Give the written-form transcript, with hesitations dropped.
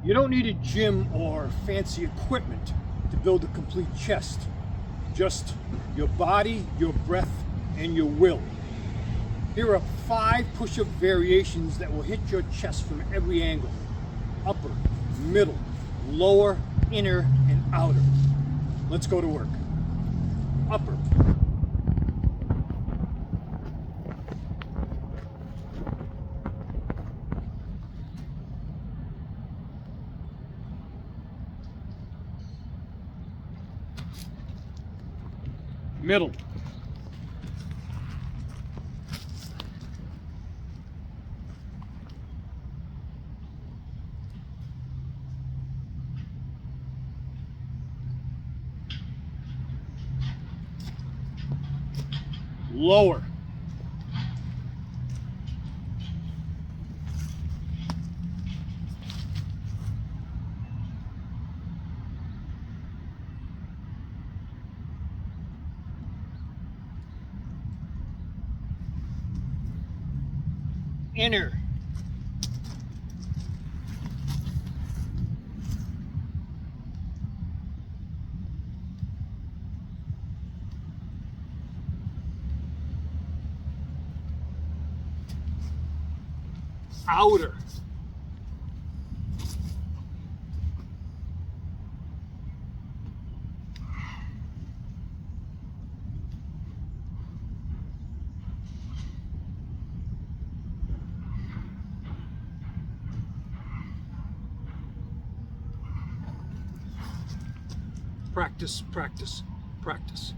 You don't need a gym or fancy equipment to build a complete chest. Just your body, your breath, and your will. Here are 5 push-up variations that will hit your chest from every angle. Upper, middle, lower, inner, and outer. Let's go to work. Upper. Middle. Lower. Inner. Outer. Practice, practice, practice.